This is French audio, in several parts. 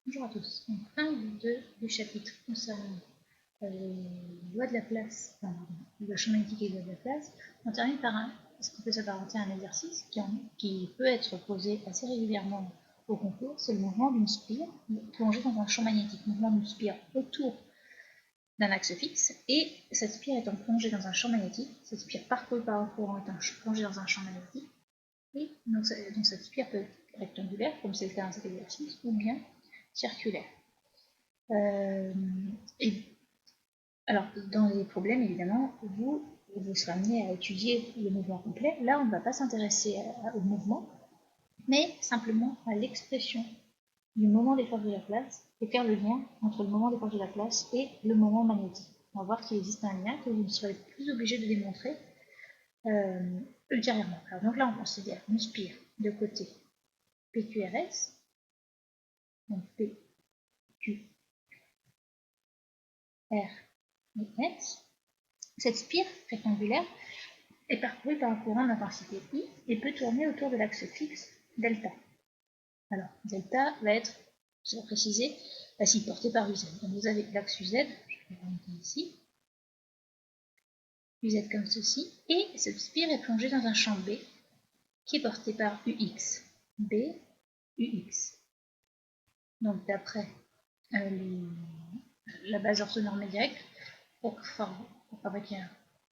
Bonjour à tous. Donc, fin du chapitre concernant loi de la place, le champ magnétique et loi de la place. On termine par ce qu'on peut s'apparenter à un exercice qui peut être posé assez régulièrement au concours. C'est le mouvement d'une spire plongée dans un champ magnétique. Le mouvement d'une spire autour d'un axe fixe, et cette spire étant plongée dans un champ magnétique, cette spire parcourue par un courant étant plongée dans un champ magnétique, et donc cette spire peut être rectangulaire, comme c'est le cas dans cet exercice, ou bien circulaire. Et alors, dans les problèmes, évidemment, vous serez amené à étudier le mouvement complet. Là, on ne va pas s'intéresser au mouvement, mais simplement à l'expression du moment des forces de la place et faire le lien entre le moment des forces de la place et le moment magnétique. On va voir qu'il existe un lien que vous ne serez plus obligé de démontrer ultérieurement. Alors, donc là, on considère une spire de côté PQRS, donc PQR et S. Cette spire rectangulaire est parcourue par un courant d'intensité I et peut tourner autour de l'axe fixe delta. Alors, delta va être, je vais préciser, la cible portée par UZ. Donc vous avez l'axe UZ, je vais le remonter ici, UZ comme ceci, et cette spire est plongée dans un champ B qui est porté par UX. B, UX. Donc d'après la base orthonormée directe, pour fabriquer un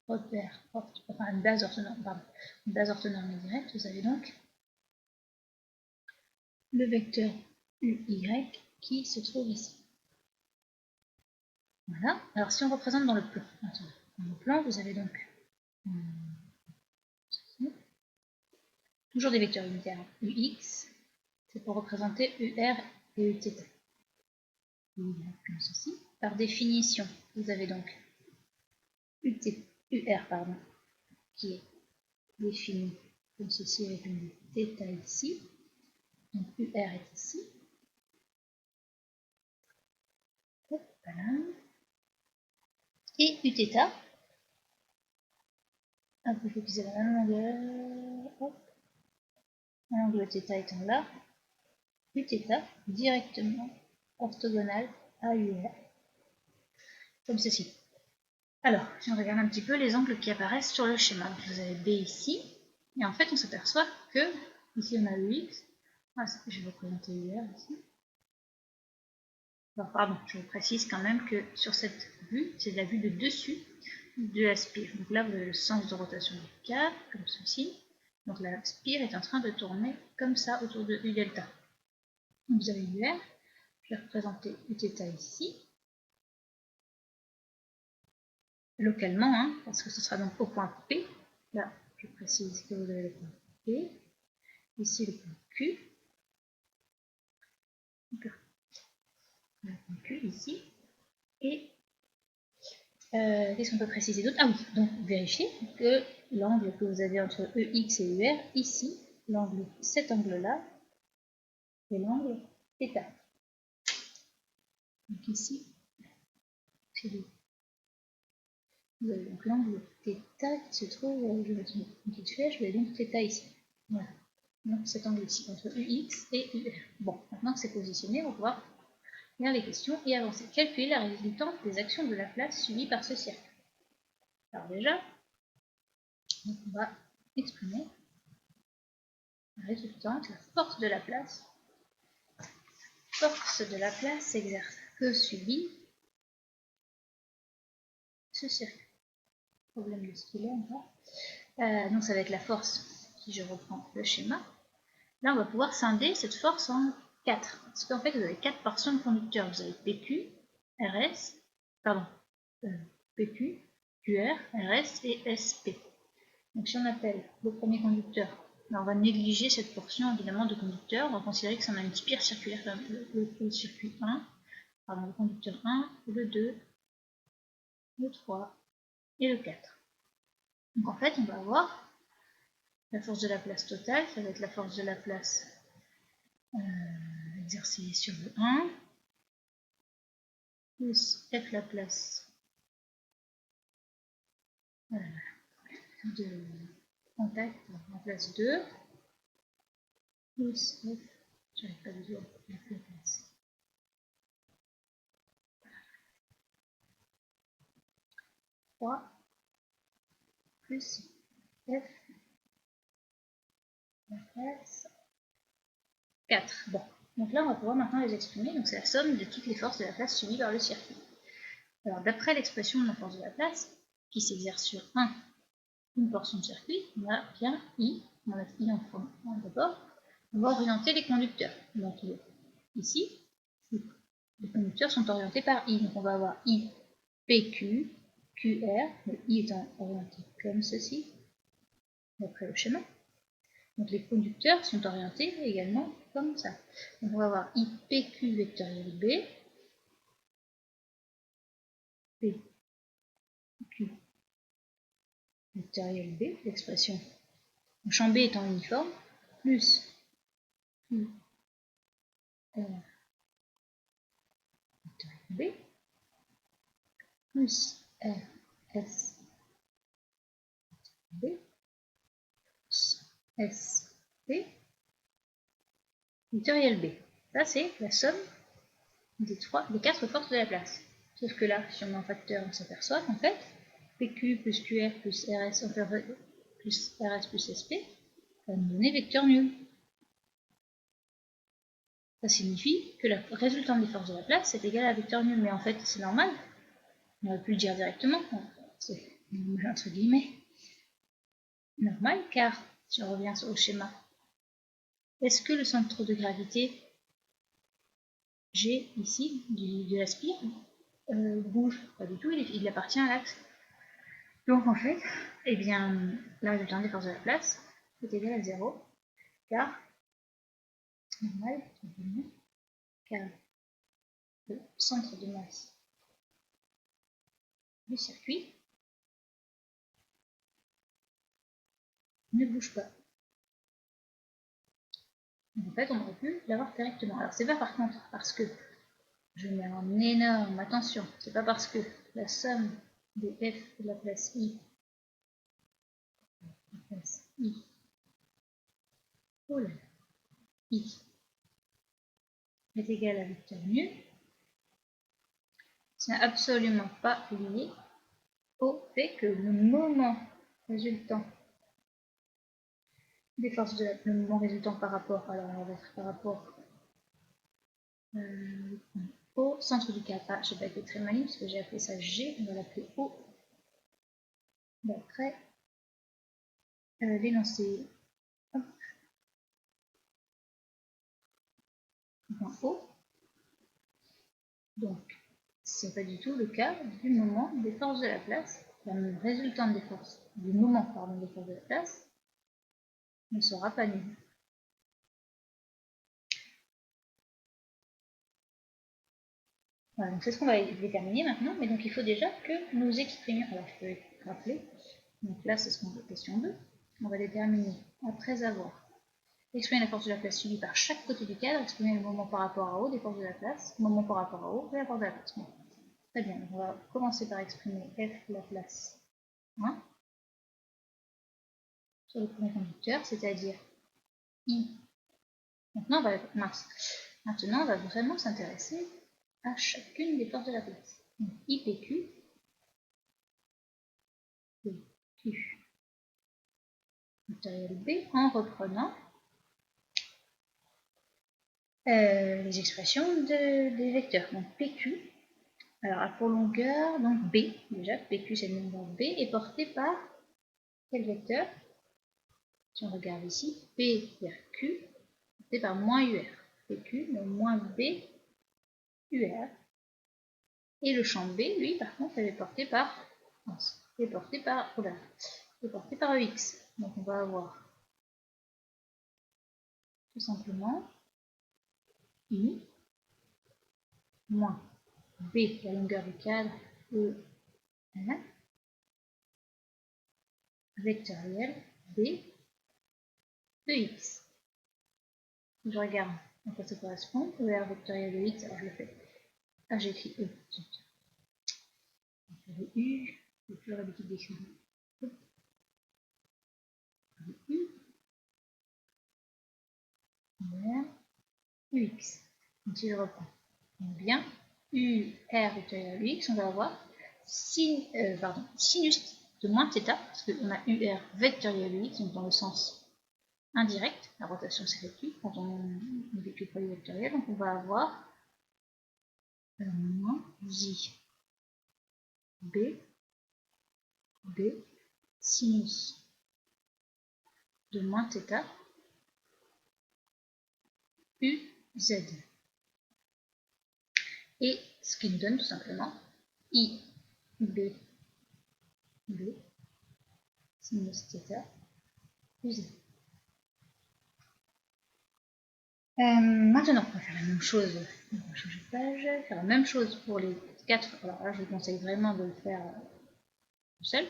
repère, enfin une base orthonormée directe, vous avez donc le vecteur UY qui se trouve ici. Voilà. Alors si on représente dans le plan, dans le plan, vous avez donc toujours des vecteurs unitaires UX, c'est pour représenter UR et UT. Comme ceci. Par définition, vous avez donc UR qui est défini comme ceci avec une θ ici. Donc UR est ici. Hop, voilà. Et Uθ, un peu focusé à la même longueur, hop, l'angle θ étant là, Uθ directement orthogonal à UR, comme ceci. Alors, si on regarde un petit peu les angles qui apparaissent sur le schéma, donc vous avez B ici, et en fait on s'aperçoit que, ici on a UX, je vais représenter UR ici. Alors, pardon, je précise quand même que sur cette vue, c'est la vue de dessus de la spire. Donc là, vous avez le sens de rotation du cadre, comme ceci. Donc la spire est en train de tourner comme ça autour de U delta. Donc vous avez UR, je vais représenter Uθ ici, localement, hein, parce que ce sera donc au point P. Là, je précise que vous avez le point P, ici le point Q, le point Q ici, et qu'est-ce qu'on peut préciser d'autre? Ah oui, donc vérifiez que l'angle que vous avez entre EX et UR, ici, cet angle-là, est l'angle θ. Donc ici, vous avez donc l'angle θ qui se trouve, je vais mettre une petite flèche, vous avez donc θ ici. Voilà. Donc cet angle ici, entre UX et UR. Bon, maintenant que c'est positionné, on va pouvoir lire les questions et avancer. Calculer la résultante des actions de Laplace suivies par ce cercle. Alors déjà, donc on va exprimer la résultante, la force de Laplace. Force de Laplace s'exerce que suivi ce cercle. Problème de stylet encore. Donc ça va être la force, si je reprends le schéma. Là, on va pouvoir scinder cette force en 4. Parce qu'en fait, vous avez 4 portions de conducteurs. Vous avez PQ, RS, pardon, PQ, QR, RS et SP. Donc si on appelle le premier conducteur, là, on va négliger cette portion évidemment de conducteurs. On va considérer que ça a une spire circulaire, le circuit 1, pardon, le conducteur 1, le 2, le 3 et le 4. Donc en fait, on va avoir la force de Laplace totale, ça va être la force de Laplace exercée sur le 1, plus F Laplace de contact en place 2, plus F, j'arrive pas à dire F Laplace 3 plus F la place 4. Bon, donc là on va pouvoir maintenant les exprimer. Donc c'est la somme de toutes les forces de la place subies par le circuit. Alors d'après l'expression de la force de la place, qui s'exerce sur une portion de circuit, on a bien I, on va mettre I en d'abord, on va orienter les conducteurs. Donc ici, les conducteurs sont orientés par I, donc on va avoir I, PQ, QR, le I étant orienté comme ceci, d'après le schéma. Donc les conducteurs sont orientés également comme ça. Donc on va avoir I, PQ vectoriel B, PQ vectoriel B, l'expression le champ B étant uniforme, plus Q, R, vectoriel B, plus R, S, B, plus S, B, vectoriel B. Ça, c'est la somme des 4 forces de la place. Sauf que là, si on met un facteur, on s'aperçoit qu'en fait, PQ plus QR plus RS, plus RS plus SP, va nous donner vecteur nul. Ça signifie que la résultante des forces de la place est égale à vecteur nul, mais en fait, c'est normal. On aurait pu le dire directement, c'est entre guillemets normal, car si on revient au schéma, est-ce que le centre de gravité G ici de la spire bouge? Pas du tout, il appartient à l'axe. Donc en fait, eh bien, la résultante des forces de la place est égale à 0, car normal, car le centre de masse du circuit ne bouge pas. Donc en fait, on aurait pu l'avoir directement. Alors c'est pas par contre parce que je mets en énorme attention, c'est pas parce que la somme de f de la place I oh là, I est égal à vecteur nul, c'est absolument pas lié au fait que le moment résultant des forces de le moment résultant par rapport, alors on va mettre par rapport au centre du cadre. Ah, je n'ai pas été très maligne parce que j'ai appelé ça G, on va l'appeler O. D'après l'énoncé O. Donc, ce n'est pas du tout le cas du moment des forces de la place. La résultante des forces, du moment pardon, des forces de la place ne sera pas nulle. Voilà, donc c'est ce qu'on va déterminer maintenant, mais donc il faut déjà que nous exprimions. Alors je peux rappeler, donc là c'est ce qu'on veut, question 2. On va déterminer, après avoir exprimé la force de la place subie par chaque côté du cadre, exprimer le moment par rapport à O des forces de la place, le moment par rapport à O et la force de la place. Bon. Très bien, donc on va commencer par exprimer F de la place 1 sur le premier conducteur, c'est-à-dire I. Maintenant on va vraiment s'intéresser à chacune des forces de la place. Donc IPQ, PQ, vectoriel B, en reprenant les expressions des vecteurs. Donc PQ, alors pour longueur, donc B, déjà PQ c'est le longueur B, est porté par quel vecteur? Si on regarde ici, P vers Q, porté par moins UR. PQ, donc moins B, UR. Et le champ B, lui, par contre, elle est porté par EX. Donc on va avoir tout simplement I moins B, la longueur du cadre, E, N, vectoriel B de X. Je regarde à quoi ça correspond. ER vectoriel de X, alors je le fais. Ah, j'ai écrit E. J'avais U, j'ai plus l'habitude d'écrire U, UR, UX. Donc si je reprends, donc bien, UR vectoriel de X, on va avoir sinus de moins θ, parce qu'on a UR vectoriel UX, donc dans le sens indirect, la rotation s'effectue quand on effectue le produit vectoriel, donc on va avoir moins J B sinus de moins θ UZ. Et ce qui nous donne tout simplement I B sinus θ UZ. Maintenant, on va faire la même chose, on va changer de page, faire la même chose pour les 4. Alors là, je vous conseille vraiment de le faire tout seul,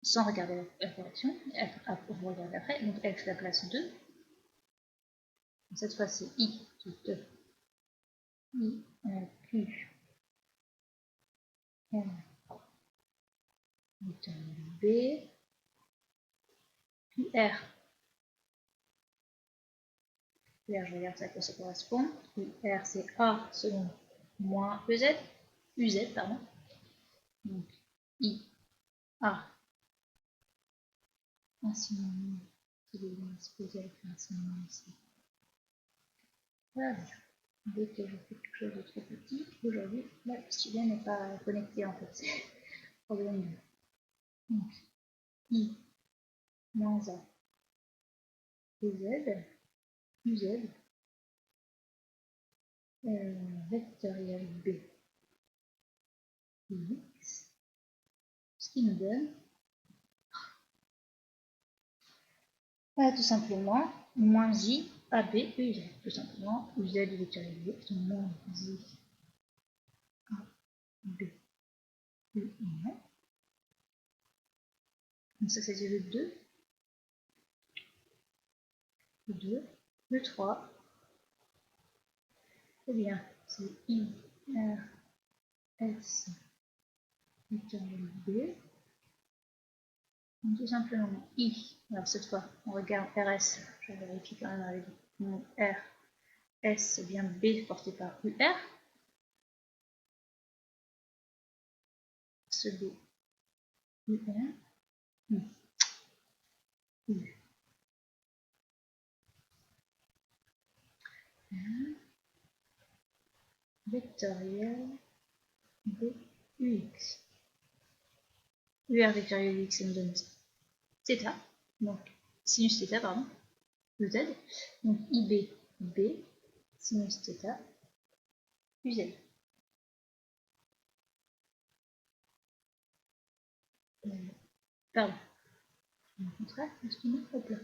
sans regarder la correction, vous regardez après. Donc F la place 2. Cette fois, c'est I qui est 2. I, Q, R, B, QR. QR, je regarde à quoi ça correspond. QR, c'est A selon moins EZ, UZ, pardon. Donc, I, A, un synonyme qui est exposé avec un synonyme ici. Voilà. Dès que je fais quelque chose de trop petit, aujourd'hui, la stylet n'est pas connecté en fait. Problème. Donc, I, moins A, EZ, UZ, vectoriel B, X, ce qui nous donne tout simplement moins J AB UZ. Tout simplement, UZ vectoriel B, c'est moins J AB UZ. Donc ça c'est le 2. Le 2. Le 3. Eh bien, c'est I, R, S, vectoriel B. Donc tout simplement I, alors cette fois on regarde RS, je vérifie quand même avec mon R, S c'est bien B porté par UR, ce B, UR, U, R, vectoriel B, UX. UR vectoriel UX ça nous donne θ, donc sinus θ, pardon, UZ, donc IB, B, sinus θ, UZ. Pardon, au contraire, hop là.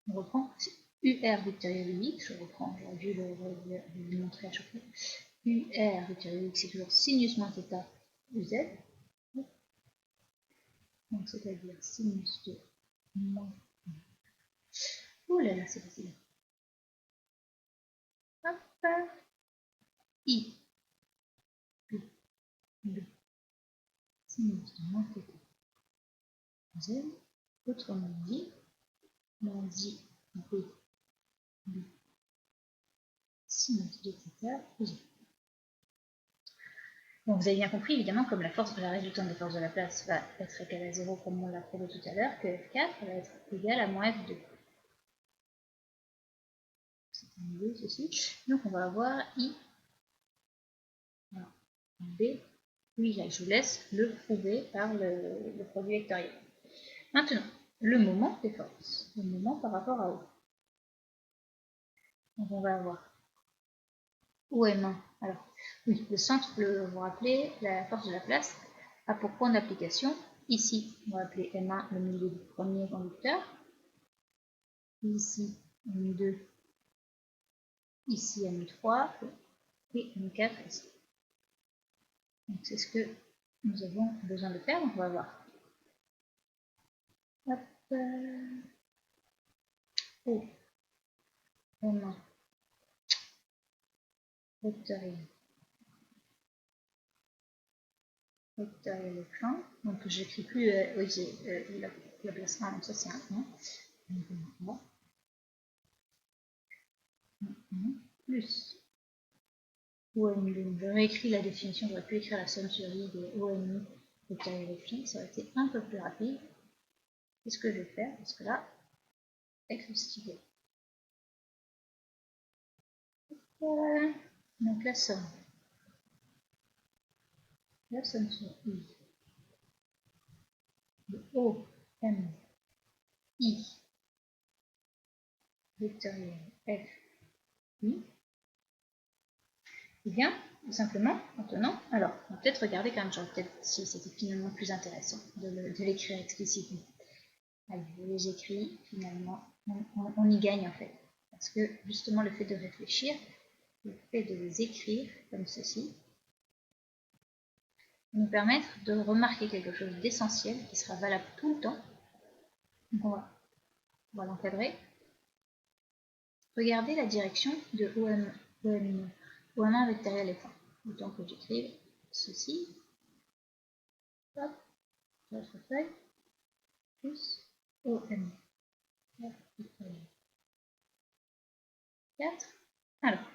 On reprend UR vectoriel UX, je reprends, j'aurais dû le montrer à chaque fois. UR vectoriel UX c'est toujours sinus moins θ UZ. Donc c'est-à-dire sinus de moins. Oh là là, c'est facile. Hop, I, B, sinus de moins θ Z, autrement dit, moins I, B, sinus de θ Z. Donc vous avez bien compris, évidemment, comme la résultante des forces de la place va être égale à 0, comme on l'a prouvé tout à l'heure, que F4 va être égal à moins F2. C'est un idée, ceci. Donc on va avoir I, B, UY. Je vous laisse le prouver par le produit vectoriel. Maintenant, le moment des forces, le moment par rapport à O. Donc on va avoir OM1. Alors, oui, le centre, vous vous rappelez, la force de la place a pour point d'application, ici, on va appeler M1 le milieu du premier conducteur, ici M2, ici M3 et M4 ici. Donc c'est ce que nous avons besoin de faire, donc on va voir. Hop, O, M1, vectoriel le plan. Donc j'écris plus, oui j'ai la place 1, donc ça c'est un 1. Plus OM2. Je réécris la définition, j'aurais pu écrire la somme sur I de OMI vectoriel et phi, ça aurait été un peu plus rapide. C'est ce que je vais faire, parce que là, avec le stylet. Voilà. Donc la somme sur I de OMI vectoriel F I. Et bien, tout simplement, maintenant, alors, on va peut-être regarder quand même, j'aurais peut-être, si c'était finalement plus intéressant de l'écrire explicitement. Allez, je les écris, finalement, on y gagne en fait. Parce que justement, le fait de réfléchir, le fait de les écrire comme ceci, va nous permettre de remarquer quelque chose d'essentiel qui sera valable tout le temps. Donc on va l'encadrer. Regardez la direction de OM1 vectoriel F1. Autant que j'écrive ceci. Hop, notre feuille, plus OM. 4. Alors,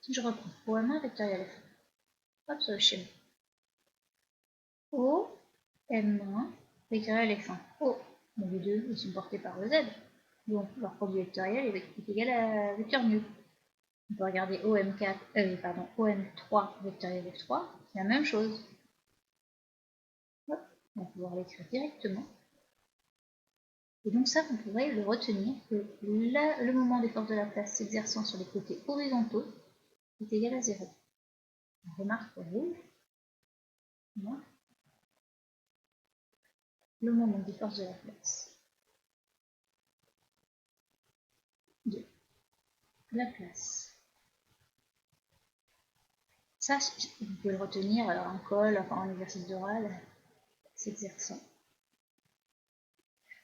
si je reprends OM1 vectoriel F1, hop, sur le schéma. O, M- vectoriel F1. O, mais les deux, ils sont portés par le Z. Donc, leur produit vectoriel est égal à vecteur nu. On peut regarder OM3 vectoriel F3, c'est la même chose. Hop, on va pouvoir l'écrire directement. Et donc ça, vous pourrez le retenir que le moment des forces de la place s'exerçant sur les côtés horizontaux est égal à 0. On remarque pour vous, le moment des forces de la place de la place. Ça, vous pouvez le retenir en colle, enfin en exercice d'oral, s'exerçant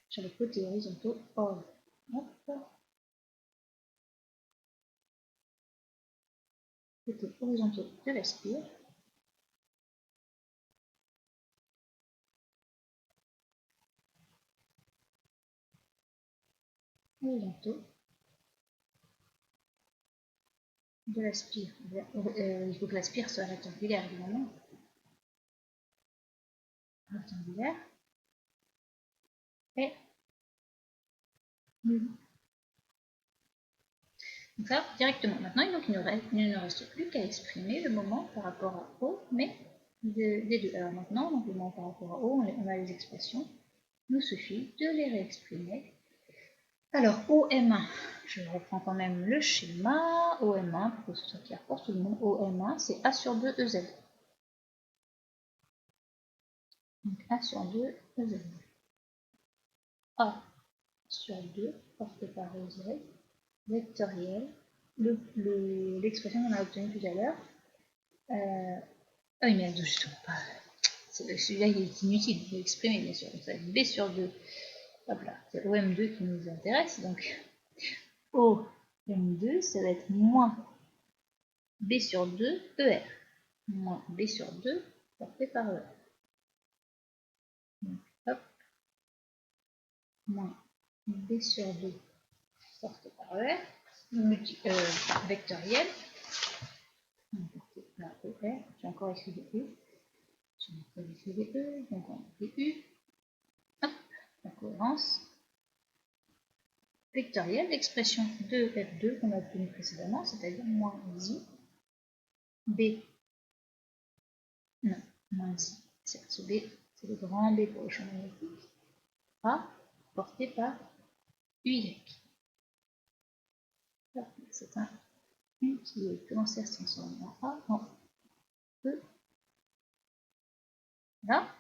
sur les côtés horizontaux. Côtés horizontaux de la spire. Horizontaux de la spire. Il faut que la spire soit rectangulaire, évidemment. Rectangulaire. Et nul. Donc ça, directement. Maintenant, il ne reste plus qu'à exprimer le moment par rapport à O, mais des deux. Alors maintenant, donc le moment par rapport à O, on a les expressions. Il nous suffit de les réexprimer. Alors, OM1, je reprends quand même le schéma. OM1, pour que ce soit clair pour tout le monde, OM1, c'est A sur 2 EZ. Donc A sur 2 EZ. A sur 2, porté par EZ, vectoriel, l'expression qu'on a obtenue tout à l'heure. Ah oui, mais justement pas. Celui-là, il est inutile, il faut l'exprimer, bien sûr. Donc ça va être B sur 2. Hop là, c'est OM2 qui nous intéresse. Donc, OM2, ça va être moins B sur 2 ER. Moins B sur 2 porté par ER. Donc, hop. Moins B sur 2 porté par ER. Vectoriel. Porté par ER. J'ai encore écrit des U. J'ai encore écrit des E. Donc, on a des U. Hop, la cohérence. Vectoriel, l'expression de F2 qu'on a obtenue précédemment, c'est-à-dire moins I, B, non, moins I, c'est B, c'est le grand B pour le champ magnétique, A, porté par UY. C'est un U qui est commencé à se transformer en A, en E. Là,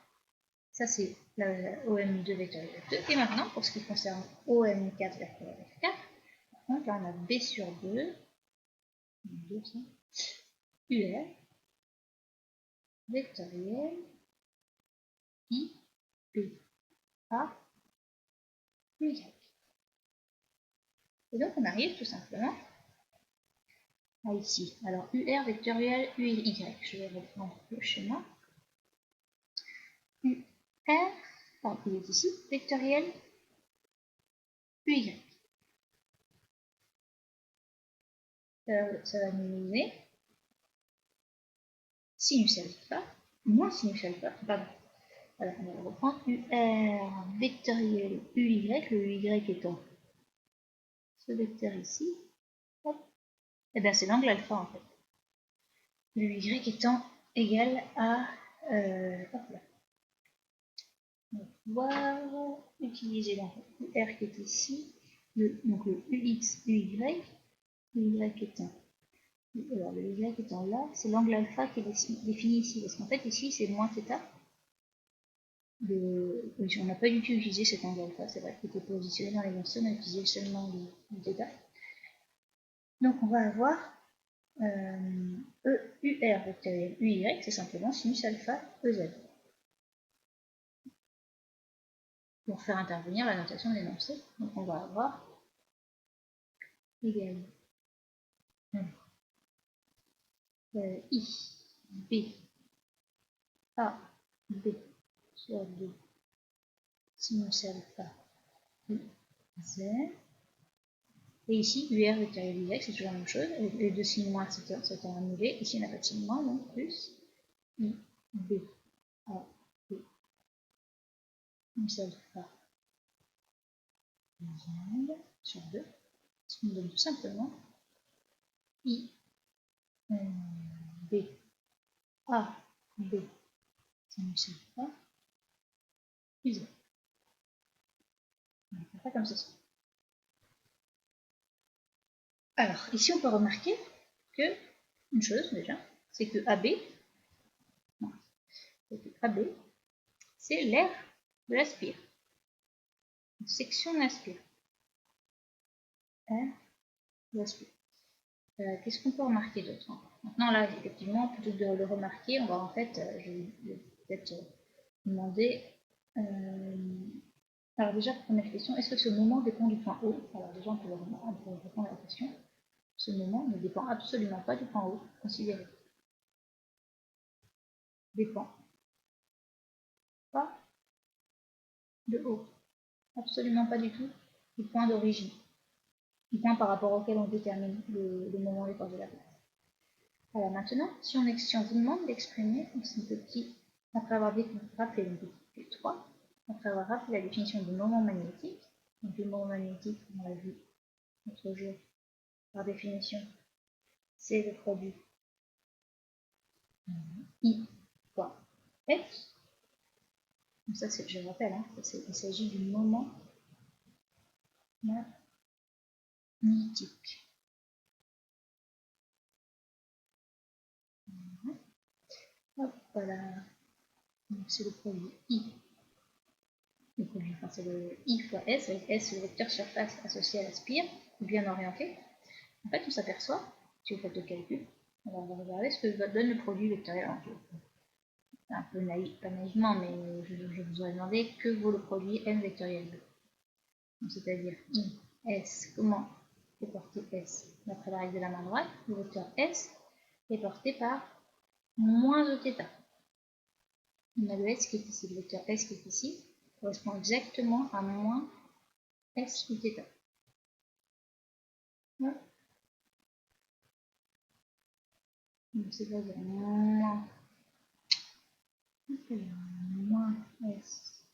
ça c'est OM2 vectoriel F2. Et maintenant, pour ce qui concerne OM4 vectoriel F4, donc là on a B sur 2, UR, vectoriel, I, P, A, Y. Et donc on arrive tout simplement à ici. Alors UR vectoriel UY. Je vais reprendre le schéma. UR, pardon, il est ici, vectoriel UY. Ça va nous donner sinus alpha moins sinus alpha, pardon. Alors, on va le reprendre. UR vectoriel UY, le UY étant ce vecteur ici. Hop. Et bien, c'est l'angle alpha en fait. Le Y étant égal à. Hop là. On va pouvoir utiliser donc UR qui est ici, donc le UX, UY, le Y étant. Alors, le Y étant là, c'est l'angle alpha qui est défini ici, parce qu'en fait, ici, c'est moins θ. On n'a pas du tout utilisé cet angle alpha, c'est vrai qu'il était positionné dans les morceaux, on a utilisé seulement le θ. Donc, on va avoir EUR vectoriel UY, c'est simplement sinus alpha EZ. Pour faire intervenir la notation de l'énoncé, donc on va avoir égal I, B, A, B, sur 2, sinus alpha, I, Z. Et ici, UR vectoriel Y, c'est toujours la même chose. Les deux signes moins, c'est annulé. Ici, on n'a pas de signe moins, donc plus I, B, A, B, sinus alpha, Z, sur 2. Ce qui nous donne tout simplement I, B, A, B, sinus alpha, Z. On va faire comme ceci. Alors, ici, on peut remarquer que une chose déjà, c'est que AB, c'est l'air de la spire. Une section de la spire. Air de la spire. Qu'est-ce qu'on peut remarquer d'autre? Maintenant, là, effectivement, plutôt que de le remarquer, on va en fait, je vais peut-être demander. Alors, déjà, première question, est-ce que ce moment dépend du point haut? Alors, déjà, on peut répondre à la question. Ce moment ne dépend absolument pas du point haut. Considérez. Dépend pas de haut. Absolument pas du tout du point d'origine. Du point par rapport auquel on détermine le moment des forces de la place. Alors maintenant, si on vous demande d'exprimer ce petit, après avoir rappelé le petit 3, après avoir rappelé la définition du moment magnétique, donc le moment magnétique, on l'a vu l'autre jour, par définition, c'est le produit I fois F. Donc ça, je rappelle, hein, il s'agit du moment magnétique. Hop, voilà. C'est le produit I. Le produit, enfin, c'est le I fois S, avec S, le vecteur surface associé à la spire, bien orienté. En fait, on s'aperçoit, si vous faites le calcul, on va regarder ce que donne le produit vectoriel. Un peu naïf, pas naïvement, mais je vous aurais demandé que vaut le produit M vectoriel 2. C'est-à-dire I, S, comment est porté S d'après la règle de la main droite? Le vecteur S est porté par moins Eθ. On a le S qui est ici, le vecteur S qui est ici, correspond exactement à moins S Uθ. Donc c'est-à-dire moins S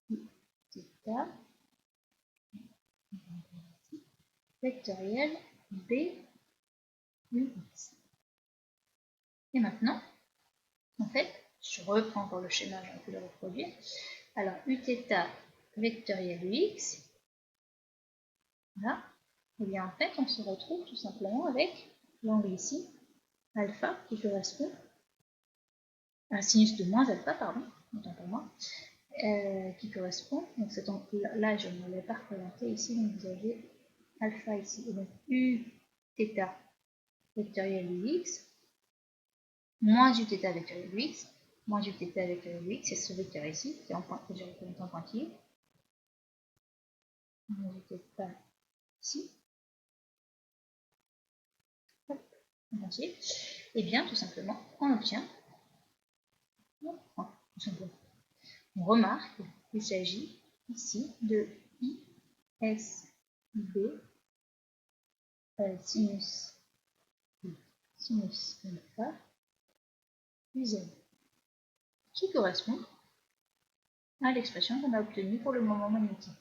Uθ vectoriel B UX. Et maintenant, en fait, je reprends encore le schéma, j'ai pu le reproduire. Alors, Uθ vectoriel UX, là, et bien en fait, on se retrouve tout simplement avec l'angle ici, alpha, qui correspond à sinus de moins alpha, pardon, autant pour moi, qui correspond, donc cet angle-là, je ne l'ai pas représenté ici, donc vous avez alpha ici, et donc Uθ vectoriel UX, moins Uθ vectoriel UX, moins Uθ vectoriel UX, c'est ce vecteur ici, qui est en pointillé, moins Uθ ici, et bien tout simplement on obtient, on remarque qu'il s'agit ici de ISB sinus alpha UZ, qui correspond à l'expression qu'on a obtenue pour le moment magnétique.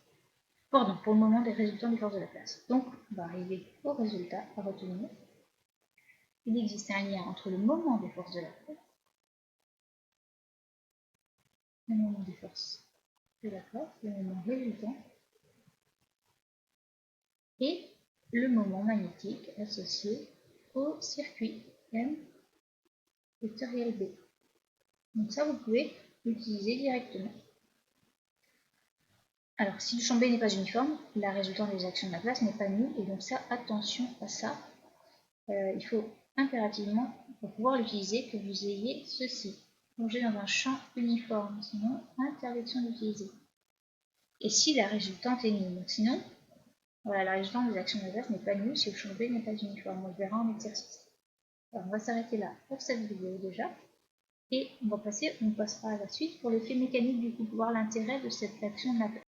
Pardon, pour le moment des résultats des forces de Laplace. Donc, on va arriver au résultat à retenir. Il existe un lien entre le moment des forces de Laplace, le moment des forces de Laplace, le moment résultant, et le moment magnétique associé au circuit M vectoriel B. Donc ça, vous pouvez l'utiliser directement. Alors, si le champ B n'est pas uniforme, la résultante des actions de Laplace n'est pas nulle, et donc ça, attention à ça. Il faut impérativement, pour pouvoir l'utiliser, que vous ayez ceci, plongé dans un champ uniforme, sinon, interdiction d'utiliser. Et si la résultante est nulle, donc sinon, voilà, la résultante des actions de Laplace n'est pas nulle si le champ B n'est pas uniforme. On le verra en exercice. Alors, on va s'arrêter là pour cette vidéo déjà. Et on passera à la suite pour l'effet mécanique du coup, pour voir l'intérêt de cette action de Laplace.